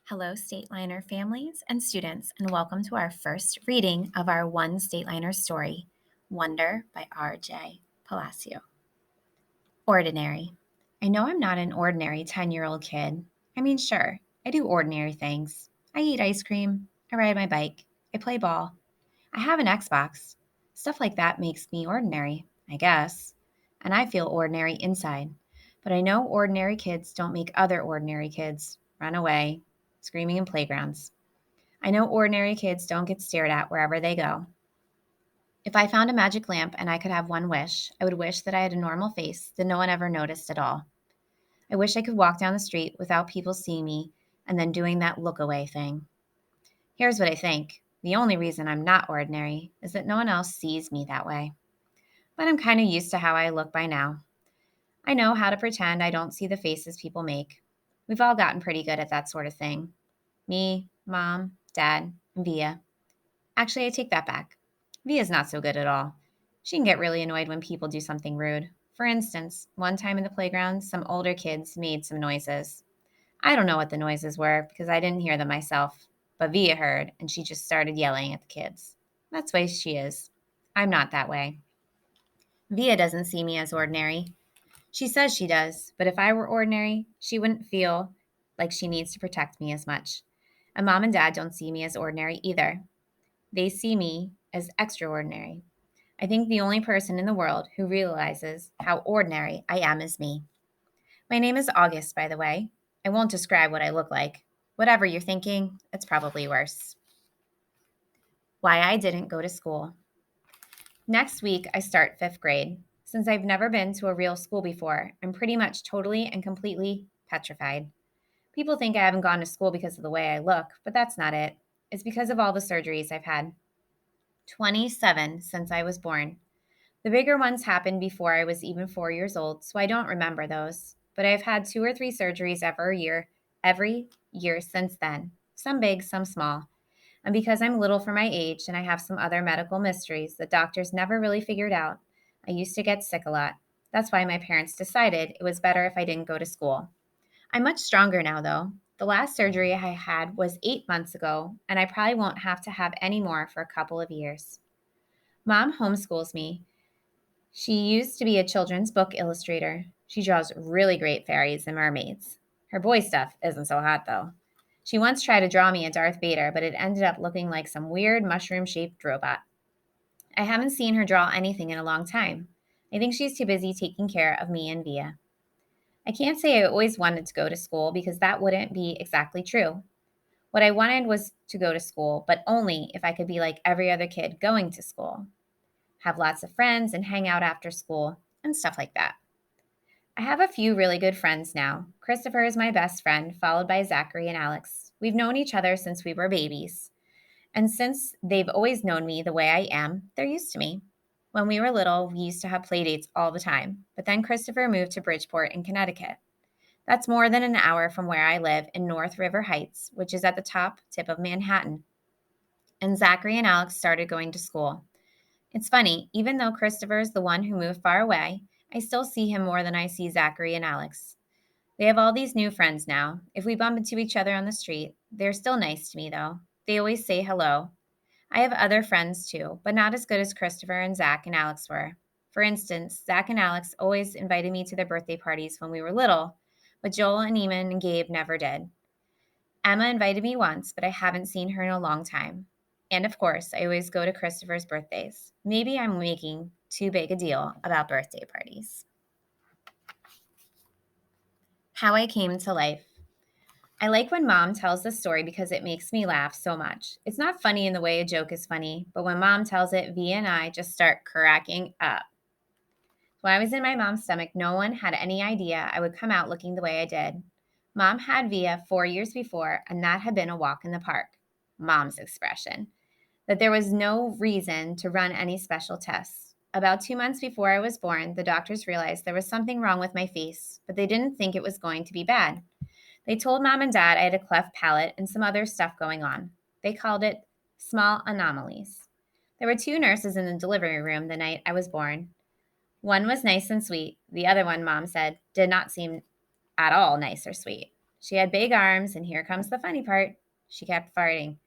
Hello, Stateliner families and students, and welcome to our first reading of our One Stateliner story, Wonder by R.J. Palacio. Ordinary. I know I'm not an ordinary 10-year-old kid. I mean, sure, I do ordinary things. I eat ice cream, I ride my bike, I play ball, I have an Xbox. Stuff like that makes me ordinary, I guess. And I feel ordinary inside. But I know ordinary kids don't make other ordinary kids run away, screaming in playgrounds. I know ordinary kids don't get stared at wherever they go. If I found a magic lamp and I could have one wish, I would wish that I had a normal face that no one ever noticed at all. I wish I could walk down the street without people seeing me and then doing that look away thing. Here's what I think. The only reason I'm not ordinary is that no one else sees me that way. But I'm kind of used to how I look by now. I know how to pretend I don't see the faces people make. We've all gotten pretty good at that sort of thing. Me, Mom, Dad, and Via. Actually, I take that back. Via's not so good at all. She can get really annoyed when people do something rude. For instance, one time in the playground, some older kids made some noises. I don't know what the noises were because I didn't hear them myself, but Via heard and she just started yelling at the kids. That's the way she is. I'm not that way. Via doesn't see me as ordinary. She says she does, but if I were ordinary, she wouldn't feel like she needs to protect me as much. And Mom and Dad don't see me as ordinary either. They see me as extraordinary. I think the only person in the world who realizes how ordinary I am is me. My name is August, by the way. I won't describe what I look like. Whatever you're thinking, it's probably worse. Why I didn't go to school. Next week, I start fifth grade. Since I've never been to a real school before, I'm pretty much totally and completely petrified. People think I haven't gone to school because of the way I look, but that's not it. It's because of all the surgeries I've had. 27 since I was born. The bigger ones happened before I was even 4 years old, so I don't remember those. But I've had 2 or 3 surgeries every year since then. Some big, some small. And because I'm little for my age and I have some other medical mysteries that doctors never really figured out, I used to get sick a lot. That's why my parents decided it was better if I didn't go to school. I'm much stronger now, though. The last surgery I had was 8 months ago, and I probably won't have to have any more for a couple of years. Mom homeschools me. She used to be a children's book illustrator. She draws really great fairies and mermaids. Her boy stuff isn't so hot, though. She once tried to draw me a Darth Vader, but it ended up looking like some weird mushroom shaped robot. I haven't seen her draw anything in a long time. I think she's too busy taking care of me and Via. I can't say I always wanted to go to school because that wouldn't be exactly true. What I wanted was to go to school, but only if I could be like every other kid going to school, have lots of friends and hang out after school and stuff like that. I have a few really good friends now. Christopher is my best friend, followed by Zachary and Alex. We've known each other since we were babies. And since they've always known me the way I am, they're used to me. When we were little, we used to have play dates all the time. But then Christopher moved to Bridgeport in Connecticut. That's more than an hour from where I live in North River Heights, which is at the top tip of Manhattan. And Zachary and Alex started going to school. It's funny, even though Christopher is the one who moved far away, I still see him more than I see Zachary and Alex. They have all these new friends now. If we bump into each other on the street, they're still nice to me, though. They always say hello. I have other friends too, but not as good as Christopher and Zach and Alex were. For instance, Zach and Alex always invited me to their birthday parties when we were little, but Joel and Eamon and Gabe never did. Emma invited me once, but I haven't seen her in a long time. And of course, I always go to Christopher's birthdays. Maybe I'm making too big a deal about birthday parties. How I came to life. I like when Mom tells the story because it makes me laugh so much. It's not funny in the way a joke is funny, but when Mom tells it, V and I just start cracking up. When I was in my mom's stomach, no one had any idea I would come out looking the way I did. Mom had Via 4 years before, and that had been a walk in the park. Mom's expression. That there was no reason to run any special tests. About 2 months before I was born, the doctors realized there was something wrong with my face, but they didn't think it was going to be bad. They told Mom and Dad I had a cleft palate and some other stuff going on. They called it small anomalies. There were 2 nurses in the delivery room the night I was born. One was nice and sweet. The other one, Mom said, did not seem at all nice or sweet. She had big arms, and here comes the funny part. She kept farting.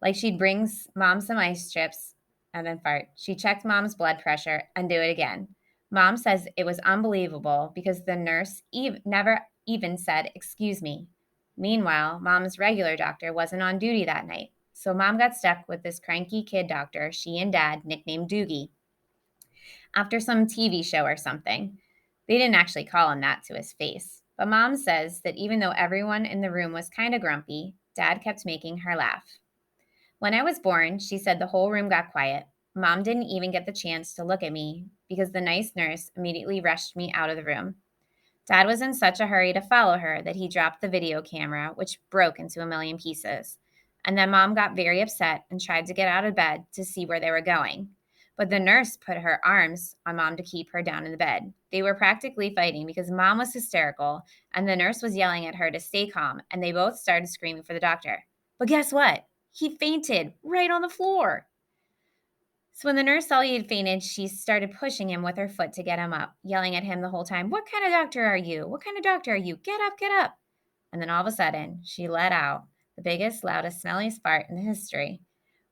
Like she'd bring mom some ice chips and then fart. She checked mom's blood pressure and do it again. Mom says it was unbelievable because the nurse never even said, "Excuse me." Meanwhile, mom's regular doctor wasn't on duty that night. So mom got stuck with this cranky kid doctor she and dad nicknamed Doogie after some TV show or something. They didn't actually call him that to his face. But mom says that even though everyone in the room was kind of grumpy, dad kept making her laugh. When I was born, she said the whole room got quiet. Mom didn't even get the chance to look at me because the nice nurse immediately rushed me out of the room. Dad was in such a hurry to follow her that he dropped the video camera, which broke into a million pieces. And then mom got very upset and tried to get out of bed to see where they were going. But the nurse put her arms on mom to keep her down in the bed. They were practically fighting because mom was hysterical and the nurse was yelling at her to stay calm, and they both started screaming for the doctor. But guess what? He fainted right on the floor. So when the nurse saw he had fainted, she started pushing him with her foot to get him up, yelling at him the whole time, "What kind of doctor are you? What kind of doctor are you? Get up, get up." And then all of a sudden, she let out the biggest, loudest, smelliest fart in history.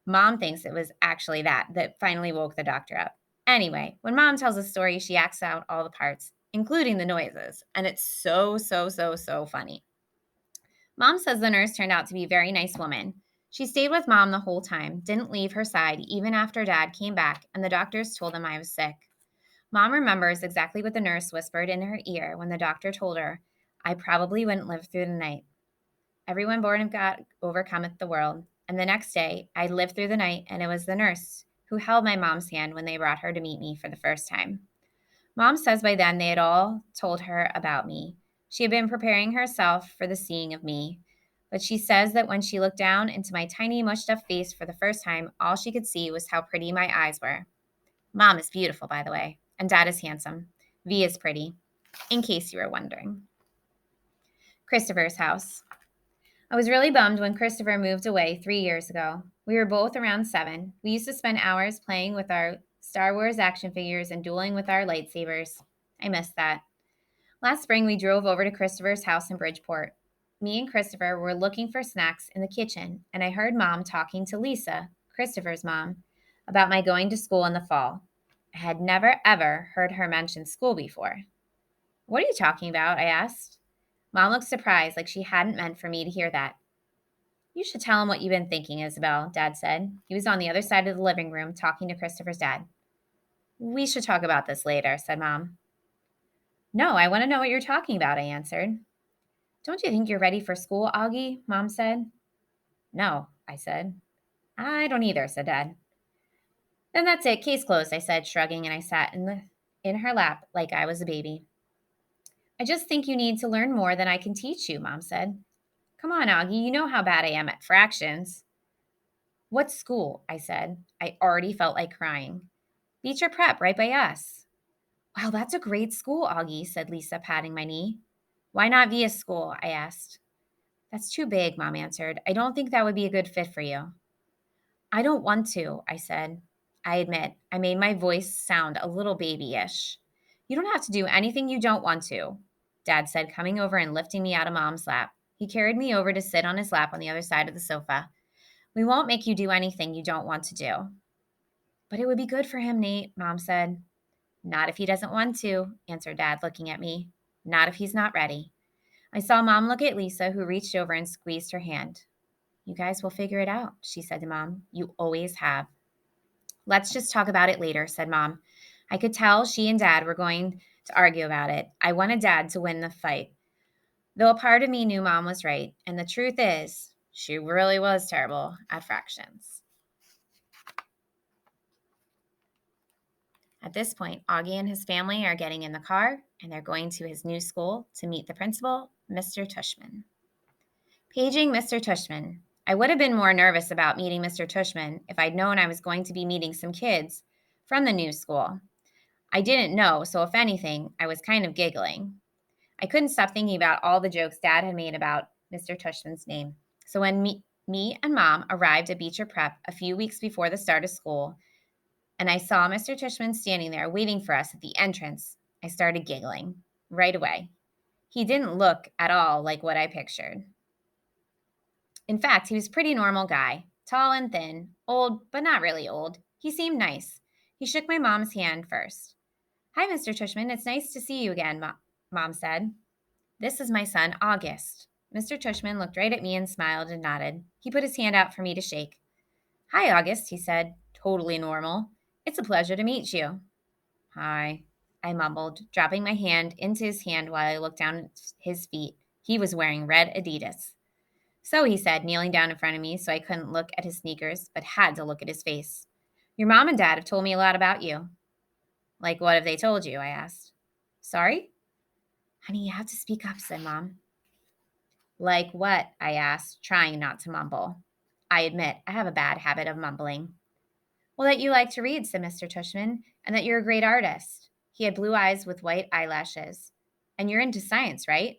Mom thinks it was actually that finally woke the doctor up. Anyway, when mom tells a story, she acts out all the parts, including the noises. And it's so funny. Mom says the nurse turned out to be a very nice woman. She stayed with mom the whole time, didn't leave her side even after dad came back and the doctors told him I was sick. Mom remembers exactly what the nurse whispered in her ear when the doctor told her, "I probably wouldn't live through the night. Everyone born of God overcometh the world." And the next day, I lived through the night, and it was the nurse who held my mom's hand when they brought her to meet me for the first time. Mom says by then they had all told her about me. She had been preparing herself for the seeing of me. But she says that when she looked down into my tiny, mushed up face for the first time, all she could see was how pretty my eyes were. Mom is beautiful, by the way, and Dad is handsome. V is pretty, in case you were wondering. Christopher's house. I was really bummed when Christopher moved away 3 years ago. We were both around 7. We used to spend hours playing with our Star Wars action figures and dueling with our lightsabers. I miss that. Last spring, we drove over to Christopher's house in Bridgeport. Me and Christopher were looking for snacks in the kitchen, and I heard Mom talking to Lisa, Christopher's mom, about my going to school in the fall. I had never, ever heard her mention school before. "What are you talking about?" I asked. Mom looked surprised, like she hadn't meant for me to hear that. "You should tell him what you've been thinking, Isabel," Dad said. He was on the other side of the living room talking to Christopher's dad. "We should talk about this later," said Mom. "No, I want to know what you're talking about," I answered. "Don't you think you're ready for school, Augie?" Mom said. "No," I said. "I don't either," said Dad. "Then that's it. Case closed," I said, shrugging, and I sat in her lap like I was a baby. "I just think you need to learn more than I can teach you," Mom said. "Come on, Augie, you know how bad I am at fractions." "What school?" I said. I already felt like crying. "Beecher Prep, right by us." "Wow, that's a great school, Augie," said Lisa, patting my knee. "Why not Via School?" I asked. "That's too big," Mom answered. "I don't think that would be a good fit for you." "I don't want to," I said. I admit, I made my voice sound a little babyish. "You don't have to do anything you don't want to," Dad said, coming over and lifting me out of Mom's lap. He carried me over to sit on his lap on the other side of the sofa. "We won't make you do anything you don't want to do." "But it would be good for him, Nate," Mom said. "Not if he doesn't want to," answered Dad, looking at me. "Not if he's not ready." I saw Mom look at Lisa, who reached over and squeezed her hand. "You guys will figure it out," she said to Mom. "You always have." "Let's just talk about it later," said Mom. I could tell she and Dad were going to argue about it. I wanted Dad to win the fight, though a part of me knew Mom was right. And the truth is, she really was terrible at fractions. At this point, Augie and his family are getting in the car, and they're going to his new school to meet the principal, Mr. Tushman. Paging Mr. Tushman. I would have been more nervous about meeting Mr. Tushman if I'd known I was going to be meeting some kids from the new school. I didn't know, so if anything, I was kind of giggling. I couldn't stop thinking about all the jokes Dad had made about Mr. Tushman's name. So when me and Mom arrived at Beecher Prep a few weeks before the start of school, and I saw Mr. Tushman standing there waiting for us at the entrance, I started giggling right away. He didn't look at all like what I pictured. In fact, he was a pretty normal guy, tall and thin, old, but not really old. He seemed nice. He shook my mom's hand first. Hi, Mr. Tushman. It's nice to see you again, Mom said. This is my son, August. Mr. Tushman looked right at me and smiled and nodded. He put his hand out for me to shake. Hi, August, he said, totally normal. It's a pleasure to meet you. Hi, I mumbled, dropping my hand into his hand while I looked down at his feet. He was wearing red Adidas. So, he said, kneeling down in front of me so I couldn't look at his sneakers, but had to look at his face. Your mom and dad have told me a lot about you. Like, what have they told you? I asked. Sorry? Honey, you have to speak up, said Mom. Like what? I asked, trying not to mumble. I admit, I have a bad habit of mumbling. Well, that you like to read, said Mr. Tushman, and that you're a great artist. He had blue eyes with white eyelashes. And you're into science, right?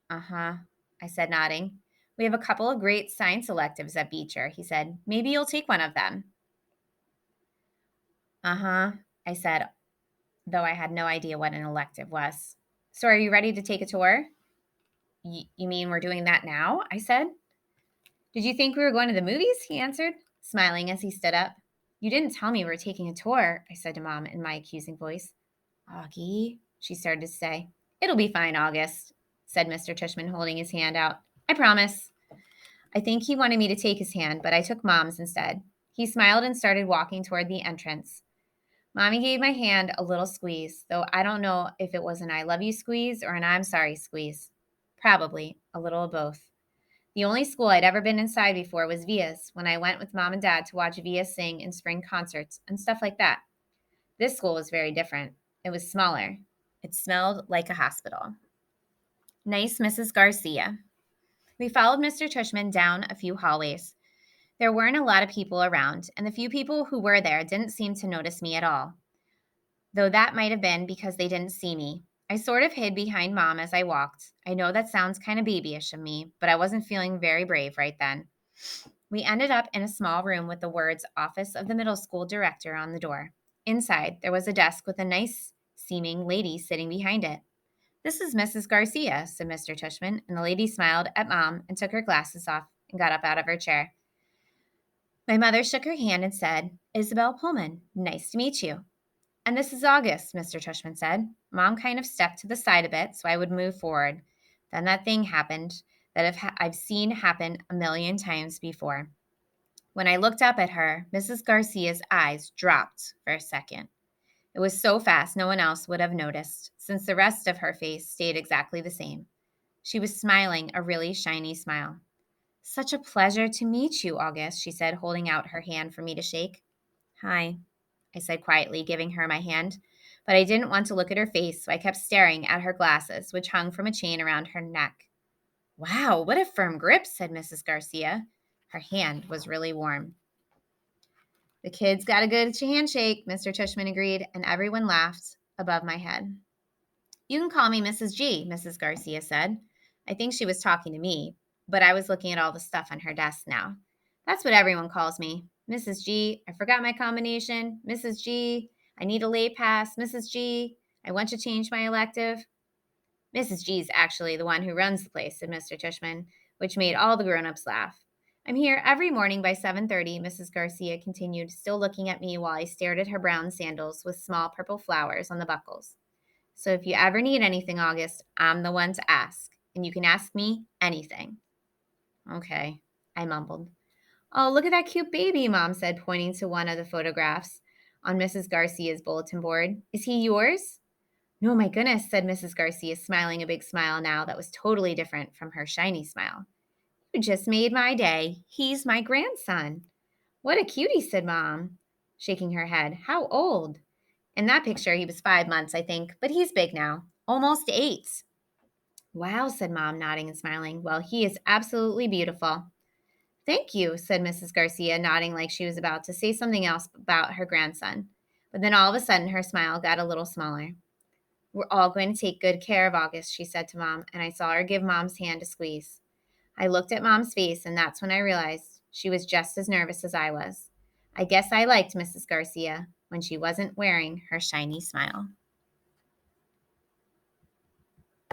Uh-huh, I said, nodding. We have a couple of great science electives at Beecher, he said. Maybe you'll take one of them. Uh-huh, I said, though I had no idea what an elective was. So are you ready to take a tour? You mean we're doing that now? I said. Did you think we were going to the movies? He answered, smiling as he stood up. You didn't tell me we were taking a tour, I said to Mom in my accusing voice. Augie, she started to say. It'll be fine, August, said Mr. Tushman, holding his hand out. I promise. I think he wanted me to take his hand, but I took Mom's instead. He smiled and started walking toward the entrance. Mommy gave my hand a little squeeze, though I don't know if it was an I love you squeeze or an I'm sorry squeeze. Probably a little of both. The only school I'd ever been inside before was Via's, when I went with Mom and Dad to watch Via sing in spring concerts and stuff like that. This school was very different. It was smaller. It smelled like a hospital. Nice Mrs. Garcia. We followed Mr. Tushman down a few hallways. There weren't a lot of people around, and the few people who were there didn't seem to notice me at all, though that might have been because they didn't see me. I sort of hid behind Mom as I walked. I know that sounds kind of babyish of me, but I wasn't feeling very brave right then. We ended up in a small room with the words Office of the Middle School Director on the door. Inside, there was a desk with a nice seeming lady sitting behind it. This is Mrs. Garcia, said Mr. Tushman, and the lady smiled at Mom and took her glasses off and got up out of her chair. My mother shook her hand and said, Isabel Pullman, nice to meet you. And this is August, Mr. Tushman said. Mom kind of stepped to the side a bit so I would move forward. Then that thing happened that I've seen happen a million times before. When I looked up at her, Mrs. Garcia's eyes dropped for a second. It was so fast no one else would have noticed, since the rest of her face stayed exactly the same. She was smiling a really shiny smile. Such a pleasure to meet you, August, she said, holding out her hand for me to shake. Hi, I said quietly, giving her my hand. But I didn't want to look at her face, so I kept staring at her glasses, which hung from a chain around her neck. Wow, what a firm grip, said Mrs. Garcia. Her hand was really warm. The kids got a good handshake, Mr. Tushman agreed, and everyone laughed above my head. You can call me Mrs. G, Mrs. Garcia said. I think she was talking to me, but I was looking at all the stuff on her desk now. That's what everyone calls me. Mrs. G, I forgot my combination. Mrs. G, I need a late pass. Mrs. G, I want to change my elective. Mrs. G is actually the one who runs the place, said Mr. Tushman, which made all the grown-ups laugh. I'm here every morning by 7:30, Mrs. Garcia continued, still looking at me while I stared at her brown sandals with small purple flowers on the buckles. So if you ever need anything, August, I'm the one to ask, and you can ask me anything. Okay, I mumbled. Oh, look at that cute baby, Mom said, pointing to one of the photographs on Mrs. Garcia's bulletin board. Is he yours? No, my goodness, said Mrs. Garcia, smiling a big smile now that was totally different from her shiny smile. You just made my day. He's my grandson. What a cutie, said Mom, shaking her head. How old? In that picture, he was 5 months, I think, but he's big now, almost 8. Wow, said Mom, nodding and smiling. Well, he is absolutely beautiful. Thank you, said Mrs. Garcia, nodding like she was about to say something else about her grandson. But then all of a sudden, her smile got a little smaller. We're all going to take good care of August, she said to Mom, and I saw her give Mom's hand a squeeze. I looked at Mom's face, and that's when I realized she was just as nervous as I was. I guess I liked Mrs. Garcia when she wasn't wearing her shiny smile.